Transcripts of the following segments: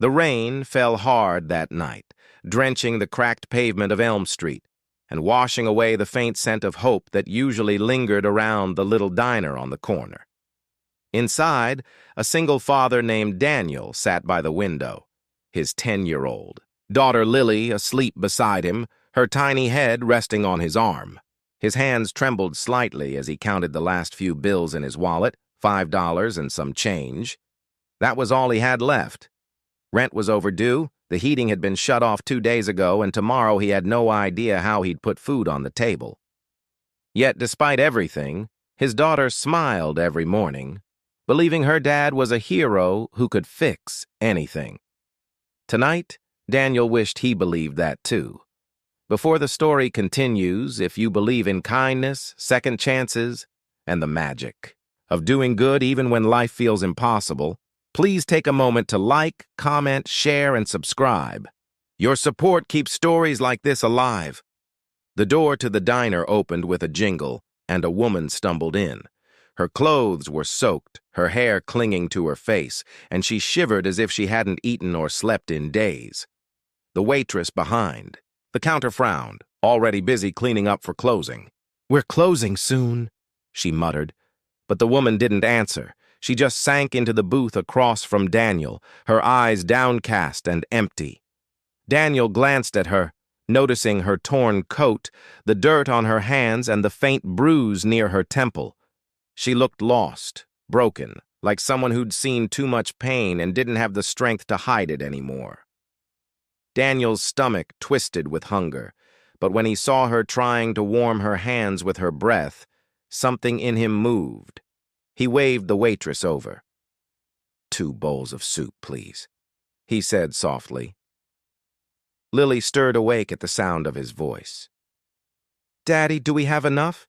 The rain fell hard that night, drenching the cracked pavement of Elm Street and washing away the faint scent of hope that usually lingered around the little diner on the corner. Inside, a single father named Daniel sat by the window, his 10-year-old daughter Lily asleep beside him, her tiny head resting on his arm. His hands trembled slightly as he counted the last few bills in his wallet, $5 and some change. That was all he had left. Rent was overdue, the heating had been shut off 2 days ago, and tomorrow he had no idea how he'd put food on the table. Yet, despite everything, his daughter smiled every morning, believing her dad was a hero who could fix anything. Tonight, Daniel wished he believed that too. Before the story continues, if you believe in kindness, second chances, and the magic of doing good even when life feels impossible, please take a moment to like, comment, share, and subscribe. Your support keeps stories like this alive. The door to the diner opened with a jingle, and a woman stumbled in. Her clothes were soaked, her hair clinging to her face, and she shivered as if she hadn't eaten or slept in days. The waitress behind. The counter frowned, already busy cleaning up for closing. "We're closing soon," she muttered. But the woman didn't answer. She just sank into the booth across from Daniel, her eyes downcast and empty. Daniel glanced at her, noticing her torn coat, the dirt on her hands, and the faint bruise near her temple. She looked lost, broken, like someone who'd seen too much pain and didn't have the strength to hide it anymore. Daniel's stomach twisted with hunger, but when he saw her trying to warm her hands with her breath, something in him moved. He waved the waitress over. "2 bowls of soup, please," he said softly. Lily stirred awake at the sound of his voice. "Daddy, do we have enough?"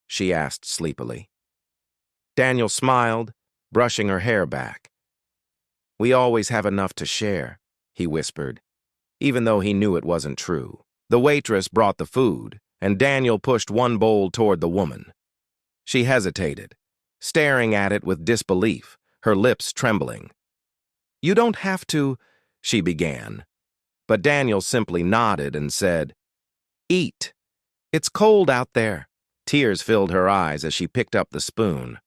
she asked sleepily. Daniel smiled, brushing her hair back. "We always have enough to share," he whispered, even though he knew it wasn't true. The waitress brought the food, and Daniel pushed 1 bowl toward the woman. She hesitated, staring at it with disbelief, her lips trembling. "You don't have to," she began, but Daniel simply nodded and said, "Eat. It's cold out there." Tears filled her eyes as she picked up the spoon.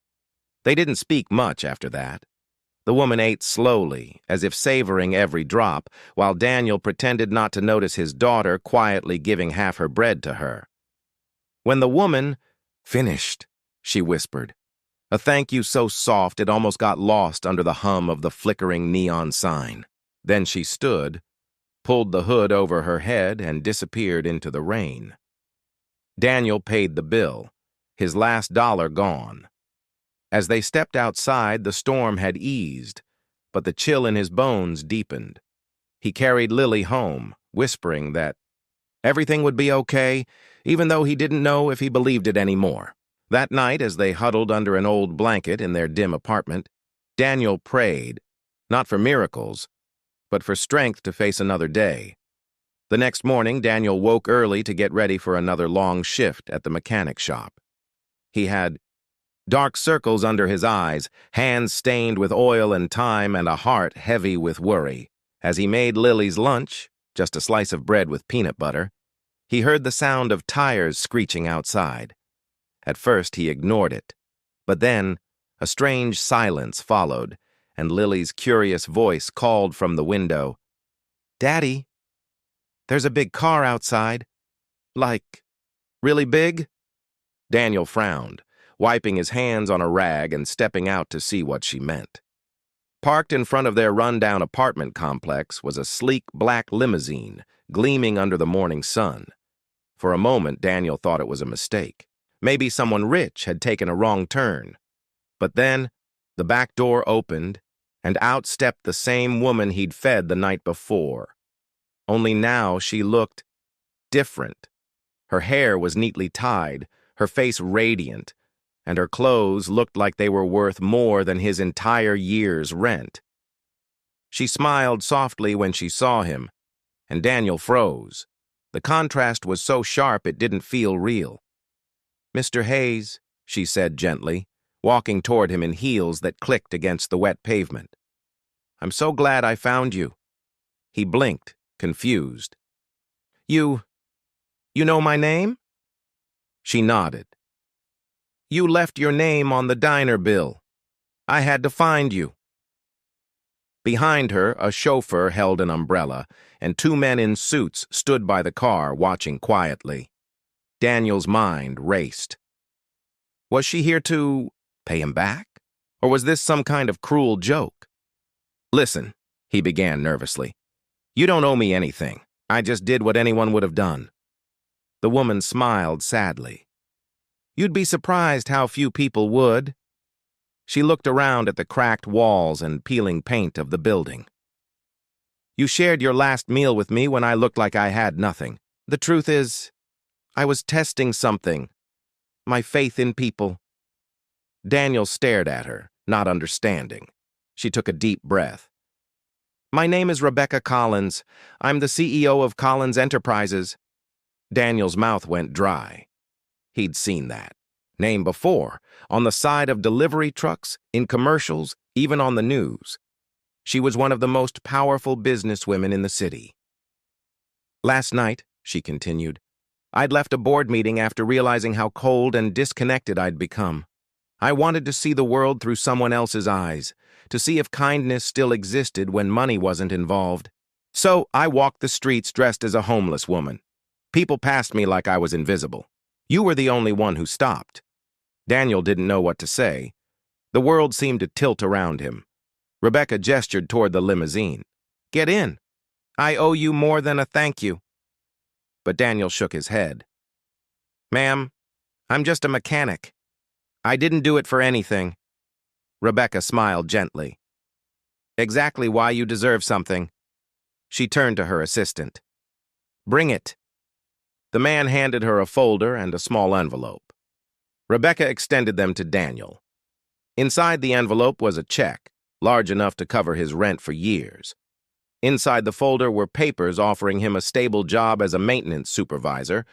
They didn't speak much after that. The woman ate slowly, as if savoring every drop, while Daniel pretended not to notice his daughter quietly giving half her bread to her. When the woman finished, she whispered, a thank you so soft it almost got lost under the hum of the flickering neon sign. Then she stood, pulled the hood over her head, and disappeared into the rain. Daniel paid the bill, his last dollar gone. As they stepped outside, the storm had eased, but the chill in his bones deepened. He carried Lily home, whispering that everything would be okay, even though he didn't know if he believed it anymore. That night, as they huddled under an old blanket in their dim apartment, Daniel prayed, not for miracles, but for strength to face another day. The next morning, Daniel woke early to get ready for another long shift at the mechanic shop. He had dark circles under his eyes, hands stained with oil and time, and a heart heavy with worry. As he made Lily's lunch, just a slice of bread with peanut butter, he heard the sound of tires screeching outside. At first, he ignored it, but then a strange silence followed, and Lily's curious voice called from the window, "Daddy, there's a big car outside. Like, really big?" Daniel frowned, wiping his hands on a rag and stepping out to see what she meant. Parked in front of their rundown apartment complex was a sleek black limousine, gleaming under the morning sun. For a moment, Daniel thought it was a mistake. Maybe someone rich had taken a wrong turn. But then, the back door opened, and out stepped the same woman he'd fed the night before. Only now she looked different. Her hair was neatly tied, her face radiant, and her clothes looked like they were worth more than his entire year's rent. She smiled softly when she saw him, and Daniel froze. The contrast was so sharp it didn't feel real. "Mr. Hayes," she said gently, walking toward him in heels that clicked against the wet pavement. I'm so glad I found you." He blinked, confused. You know my name?" She nodded. "You left your name on the diner bill. I had to find you." Behind her, a chauffeur held an umbrella, and two men in suits stood by the car, watching quietly. Daniel's mind raced. Was she here to pay him back? Or was this some kind of cruel joke? "Listen," he began nervously. "You don't owe me anything. I just did what anyone would have done." The woman smiled sadly. "You'd be surprised how few people would." She looked around at the cracked walls and peeling paint of the building. "You shared your last meal with me when I looked like I had nothing. The truth is, I was testing something. My faith in people." Daniel stared at her, not understanding. She took a deep breath. "My name is Rebecca Collins. I'm the CEO of Collins Enterprises." Daniel's mouth went dry. He'd seen that name before, on the side of delivery trucks, in commercials, even on the news. She was one of the most powerful businesswomen in the city. "Last night," she continued, "I'd left a board meeting after realizing how cold and disconnected I'd become. I wanted to see the world through someone else's eyes, to see if kindness still existed when money wasn't involved. So I walked the streets dressed as a homeless woman. People passed me like I was invisible. You were the only one who stopped." Daniel didn't know what to say. The world seemed to tilt around him. Rebecca gestured toward the limousine. "Get in. I owe you more than a thank you." But Daniel shook his head. "Ma'am, I'm just a mechanic. I didn't do it for anything." Rebecca smiled gently. "Exactly why you deserve something." She turned to her assistant. "Bring it." The man handed her a folder and a small envelope. Rebecca extended them to Daniel. Inside the envelope was a check, large enough to cover his rent for years. Inside the folder were papers offering him a stable job as a maintenance supervisor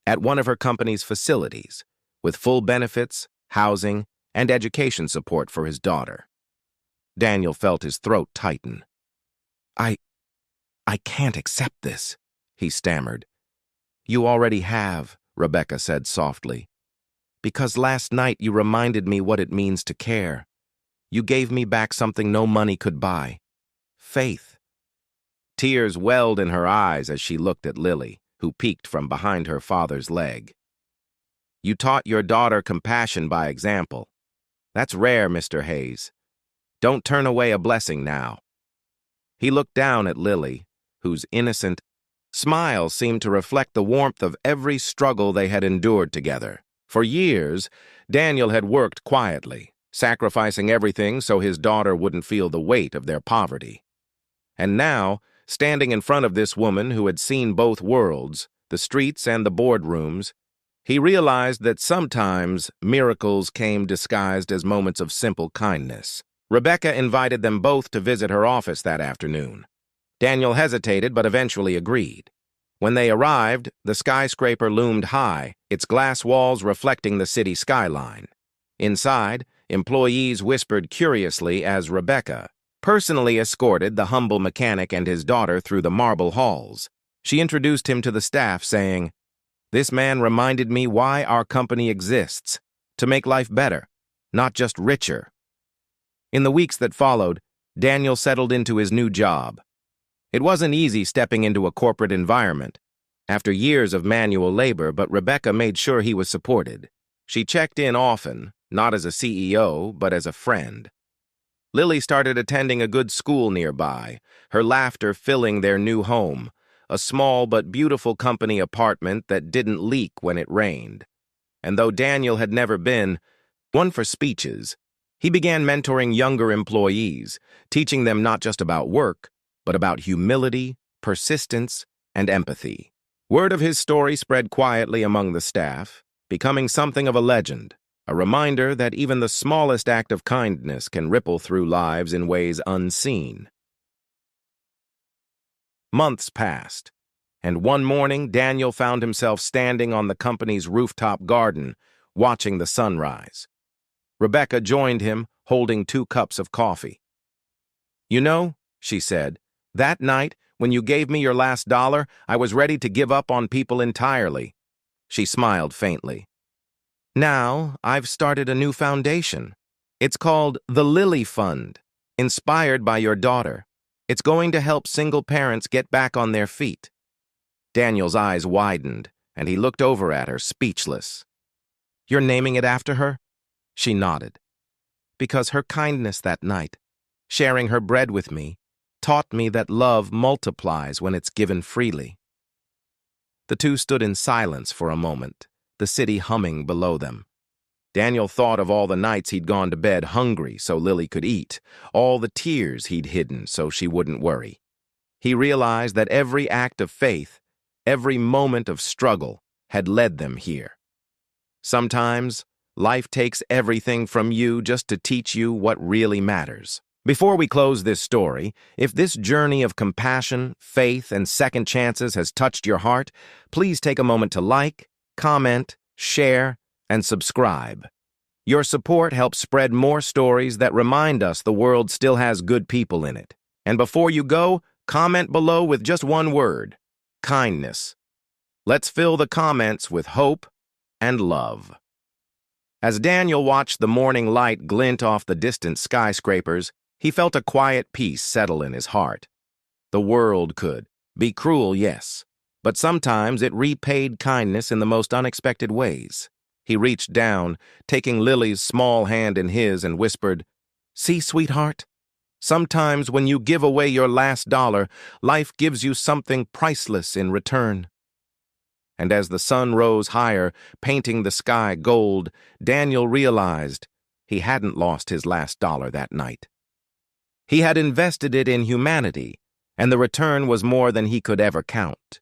at one of her company's facilities, with full benefits, housing, and education support for his daughter. Daniel felt his throat tighten. I can't accept this," he stammered. "You already have," Rebecca said softly. "Because last night you reminded me what it means to care. You gave me back something no money could buy. Faith." Tears welled in her eyes as she looked at Lily, who peeked from behind her father's leg. "You taught your daughter compassion by example. That's rare, Mr. Hayes. Don't turn away a blessing now." He looked down at Lily, whose innocent smile seemed to reflect the warmth of every struggle they had endured together. For years, Daniel had worked quietly, sacrificing everything so his daughter wouldn't feel the weight of their poverty. And now, standing in front of this woman who had seen both worlds, the streets and the boardrooms, he realized that sometimes miracles came disguised as moments of simple kindness. Rebecca invited them both to visit her office that afternoon. Daniel hesitated but eventually agreed. When they arrived, the skyscraper loomed high, its glass walls reflecting the city skyline. Inside, employees whispered curiously as Rebecca personally escorted the humble mechanic and his daughter through the marble halls. She introduced him to the staff, saying, "This man reminded me why our company exists, to make life better, not just richer." In the weeks that followed, Daniel settled into his new job. It wasn't easy stepping into a corporate environment, after years of manual labor, but Rebecca made sure he was supported. She checked in often, not as a CEO, but as a friend. Lily started attending a good school nearby, her laughter filling their new home, a small but beautiful company apartment that didn't leak when it rained. And though Daniel had never been one for speeches, he began mentoring younger employees, teaching them not just about work, but about humility, persistence, and empathy. Word of his story spread quietly among the staff, becoming something of a legend, a reminder that even the smallest act of kindness can ripple through lives in ways unseen. Months passed, and one morning Daniel found himself standing on the company's rooftop garden, watching the sunrise. Rebecca joined him, holding 2 cups of coffee. "You know," she said, "that night, when you gave me your last dollar, I was ready to give up on people entirely." She smiled faintly. "Now, I've started a new foundation. It's called the Lily Fund, inspired by your daughter. It's going to help single parents get back on their feet." Daniel's eyes widened, and he looked over at her, speechless. "You're naming it after her?" She nodded. "Because her kindness that night, sharing her bread with me, taught me that love multiplies when it's given freely." The two stood in silence for a moment, the city humming below them. Daniel thought of all the nights he'd gone to bed hungry so Lily could eat, all the tears he'd hidden so she wouldn't worry. He realized that every act of faith, every moment of struggle, had led them here. Sometimes, life takes everything from you just to teach you what really matters. Before we close this story, if this journey of compassion, faith, and second chances has touched your heart, please take a moment to like, comment, share, and subscribe. Your support helps spread more stories that remind us the world still has good people in it. And before you go, comment below with just one word: kindness. Let's fill the comments with hope and love. As Daniel watched the morning light glint off the distant skyscrapers, he felt a quiet peace settle in his heart. The world could be cruel, yes, but sometimes it repaid kindness in the most unexpected ways. He reached down, taking Lily's small hand in his, and whispered, "See, sweetheart? Sometimes when you give away your last dollar, life gives you something priceless in return." And as the sun rose higher, painting the sky gold, Daniel realized he hadn't lost his last dollar that night. He had invested it in humanity, and the return was more than he could ever count.